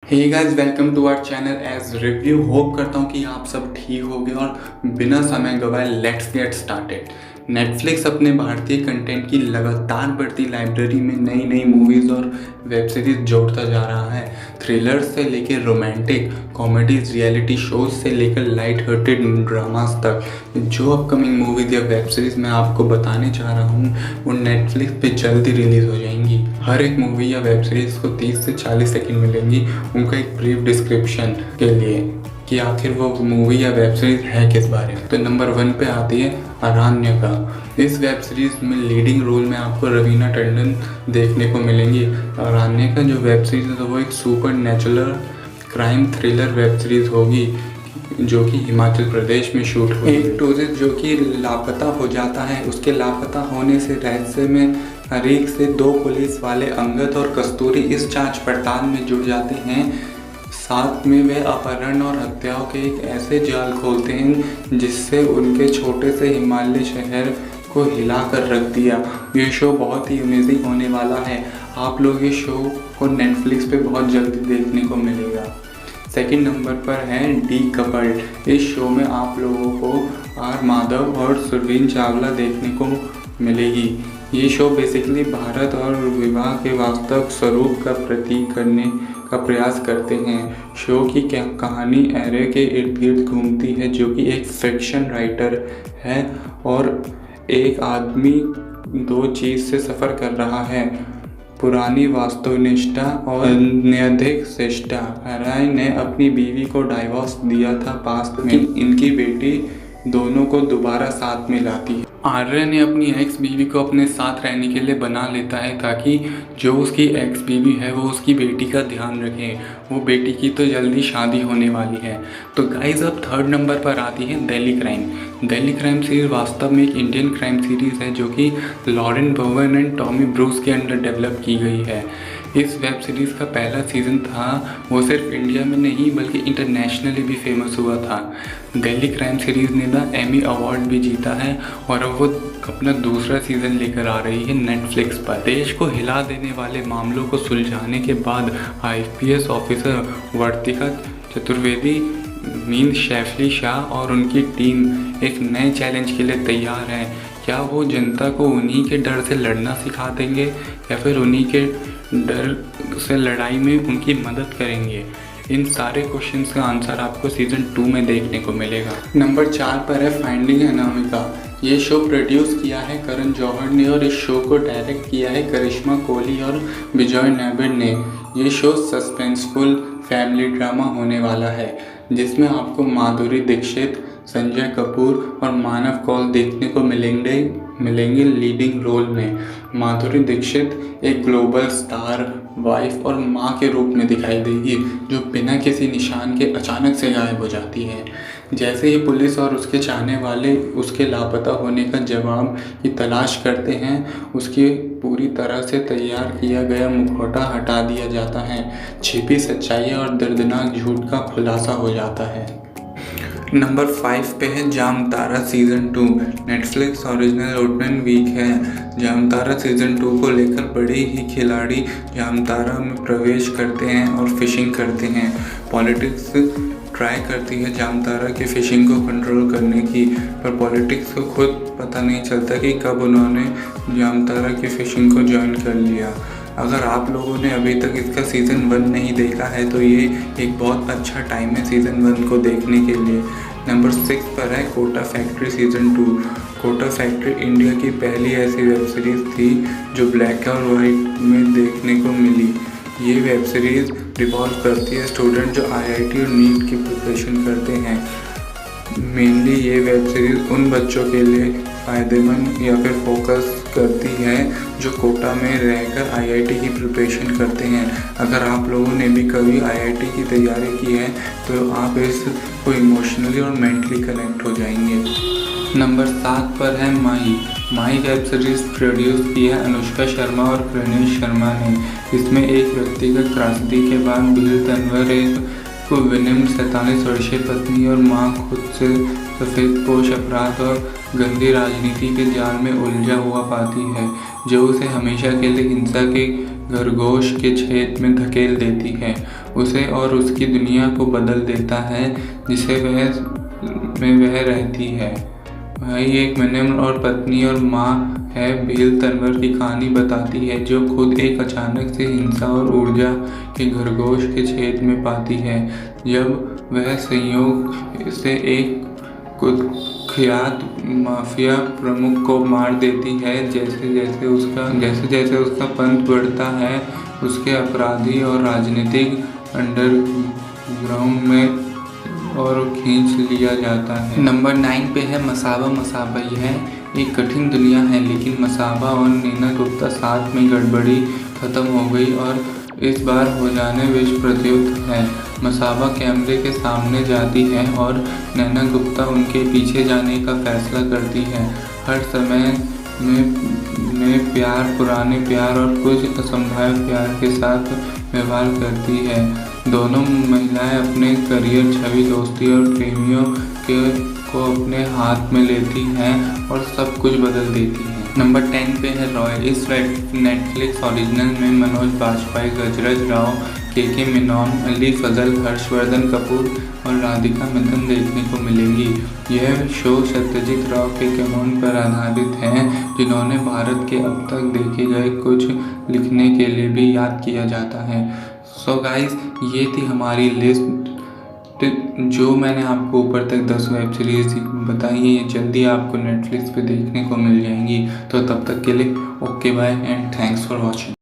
Hey guys, welcome to our channel edge review. Hope करता हूँ कि आप सब ठीक होंगे और बिना समय गवाए लेट्स गेट स्टार्टेड। नेटफ्लिक्स अपने भारतीय कंटेंट की लगातार बढ़ती लाइब्रेरी में नई नई मूवीज़ और वेब सीरीज़ जोड़ता जा रहा है। थ्रिलर्स से लेकर रोमांटिक कॉमेडीज, रियलिटी शोज से लेकर लाइट हार्टेड ड्रामास तक जो अपकमिंग मूवीज़ या वेब सीरीज़ मैं आपको बताने चाह रहा हूँ वो नेटफ्लिक्स पे जल्दी रिलीज़ हो जाएंगी। हर एक मूवी या वेब सीरीज़ को 30 से 40 सेकंड मिलेंगी उनका एक ब्रीफ डिस्क्रिप्शन के लिए कि आखिर वो मूवी या वेब सीरीज़ है किस बारे में। तो नंबर 1 पे आती है अरण्यका। इस वेब सीरीज़ में लीडिंग रोल में आपको रवीना टंडन देखने को मिलेंगी। अरण्यका जो वेब सीरीज़ है वो एक super natural crime thriller web series होगी जो कि हिमाचल प्रदेश में शूट हुई। एक टूरिस्ट जो कि लापता हो जाता है, उसके लापता होने से रहस्य में हरीक से 2 पुलिस वाले अंगद और कस्तूरी इस जांच पड़ताल में जुड़ जाते हैं। साथ में वे अपहरण और हत्याओं के एक ऐसे जाल खोलते हैं जिससे उनके छोटे से हिमालय शहर को हिला कर रख दिया। ये शो बहुत ही अमेजिंग होने वाला है। आप लोग इस शो को नेटफ्लिक्स पे बहुत जल्दी देखने को मिलेगा। सेकंड नंबर पर है डीकपल्ड। इस शो में आप लोगों को आर माधव और सुरवीन चावला देखने को मिलेगी। ये शो बेसिकली भारत और विवाह के वास्तव स्वरूप का प्रतीक करने का प्रयास करते हैं। शो की कहानी एरे के इर्द गिर्द घूमती है जो कि एक फिक्शन राइटर है और एक आदमी 2 चीज़ से सफ़र कर रहा है, पुरानी वास्तुनिष्ठा और अत्यधिक शिष्टा। एरे ने अपनी बीवी को डाइवोर्स दिया था पास्ट में, इनकी बेटी दोनों को दोबारा साथ में लाती है। आर्य ने अपनी एक्स बीवी को अपने साथ रहने के लिए बना लेता है ताकि जो उसकी एक्स बीवी है वो उसकी बेटी का ध्यान रखे। वो बेटी की तो जल्दी शादी होने वाली है। तो गाइज अब थर्ड नंबर पर आती है Delhi crime. Delhi crime series वास्तव में एक इंडियन क्राइम सीरीज़ है जो कि Lauren Bowen and Tommy Bruce के अंडर डेवलप की गई है। इस वेब सीरीज़ का पहला सीज़न था वो सिर्फ इंडिया में नहीं बल्कि इंटरनेशनली भी फेमस हुआ था। दिल्ली क्राइम सीरीज़ ने द एमी अवार्ड भी जीता है और अब वो अपना दूसरा सीज़न लेकर आ रही है नेटफ्लिक्स पर। देश को हिला देने वाले मामलों को सुलझाने के बाद IPS ऑफिसर वर्तिका चतुर्वेदी, मीन शैफली शाह और उनकी टीम एक नए चैलेंज के लिए तैयार है। क्या वो जनता को उन्हीं के डर से लड़ना सिखा देंगे या फिर उन्हीं के डर से लड़ाई में उनकी मदद करेंगे? इन सारे क्वेश्चंस का आंसर आपको सीज़न 2 में देखने को मिलेगा। नंबर 4 पर है फाइंडिंग अनामिका। ये शो प्रोड्यूस किया है करण जौहर ने और इस शो को डायरेक्ट किया है करिश्मा कोहली और विजय नाबिड ने। ये शो सस्पेंसफुल फैमिली ड्रामा होने वाला है जिसमें आपको माधुरी दीक्षित, संजय कपूर और मानव कौल देखने को मिलेंगे लीडिंग रोल में। माधुरी दीक्षित एक ग्लोबल स्टार, वाइफ और माँ के रूप में दिखाई देगी जो बिना किसी निशान के अचानक से गायब हो जाती है। जैसे ही पुलिस और उसके चाहने वाले उसके लापता होने का जवाब की तलाश करते हैं, उसकी पूरी तरह से तैयार किया गया मुखौटा हटा दिया जाता है। छिपी सच्चाई और दर्दनाक झूठ का खुलासा हो जाता है। नंबर 5 पे है Jamtara season 2। Netflix original open week है। जामतारा सीज़न 2 को लेकर बड़े ही खिलाड़ी जामतारा में प्रवेश करते हैं और फिशिंग करते हैं। पॉलिटिक्स ट्राई करती है जामतारा की फ़िशिंग को कंट्रोल करने की, पर पॉलिटिक्स को खुद पता नहीं चलता कि कब उन्होंने जामतारा की फ़िशिंग को ज्वाइन कर लिया। अगर आप लोगों ने अभी तक इसका सीज़न 1 नहीं देखा है तो ये एक बहुत अच्छा टाइम है सीज़न 1 को देखने के लिए। नंबर 6 पर है Kota factory season 2। Kota factory India की पहली ऐसी वेब सीरीज़ थी जो ब्लैक और वाइट में देखने को मिली। ये वेब सीरीज़ रिवॉल्व करती है स्टूडेंट जो IIT और नीट की प्रिपरेशन करते हैं। मेनली ये वेब सीरीज़ उन बच्चों के लिए फ़ायदेमंद या फिर फोकस करती है जो कोटा में रहकर IIT की प्रिपरेशन करते हैं। अगर आप लोगों ने भी कभी IIT की तैयारी की है तो आप इसको इमोशनली और मेंटली कनेक्ट हो जाएंगे। नंबर 7 पर है माही वेब सीरीज़ प्रोड्यूस की है अनुष्का शर्मा और प्रणेश शर्मा ने। इसमें एक व्यक्तिगत त्रासदी के बाद बिल तनवर को विनम्र 47 वर्षीय पत्नी और मां खुद से सफ़ेदपोश अपराध और गंदी राजनीति के जाल में उलझा हुआ पाती है जो उसे हमेशा के लिए हिंसा के खरगोश के छेद में धकेल देती है। उसे और उसकी दुनिया को बदल देता है जिसे वह रहती है। भाई एक मिनिम और पत्नी और माँ है भील तनवर की कहानी बताती है, जो खुद एक अचानक से हिंसा और ऊर्जा के खरगोश के छेद में पाती है जब वह संयोग से एक कुख्यात माफिया प्रमुख को मार देती है। जैसे जैसे उसका पंथ बढ़ता है, उसके अपराधी और राजनीतिक अंडरग्राउंड में और खींच लिया जाता है। नंबर 9 पे है मसाबा। मसाबा यह एक कठिन दुनिया है, लेकिन मसाबा और नैना गुप्ता साथ में गड़बड़ी खत्म हो गई और इस बार हो जाने विश्व प्रतियुद्ध है। मसाबा कैमरे के सामने जाती है और नैना गुप्ता उनके पीछे जाने का फैसला करती है। हर समय में प्यार, पुराने प्यार और कुछ असंभाव्य प्यार के साथ व्यवहार करती है। दोनों महिलाएं अपने करियर, छवि, दोस्ती और प्रेमियों को अपने हाथ में लेती हैं और सब कुछ बदल देती हैं। नंबर 10 पे है रॉय। इस नेटफ्लिक्स ओरिजिनल में मनोज बाजपेयी, गजराज राव, के मेनन, अली फजल, हर्षवर्धन कपूर और राधिका मिथुन देखने को मिलेंगी। यह शो सत्यजीत राव के कैनन पर आधारित है, जिन्होंने भारत के अब तक देखे गए कुछ लिखने के लिए भी याद किया जाता है। सो गाइस, ये थी हमारी लिस्ट जो मैंने आपको ऊपर तक 10 वेब सीरीज़ बताई है। ये जल्दी आपको नेटफ्लिक्स पे देखने को मिल जाएंगी। तो तब तक के लिए okay bye and thanks for watching.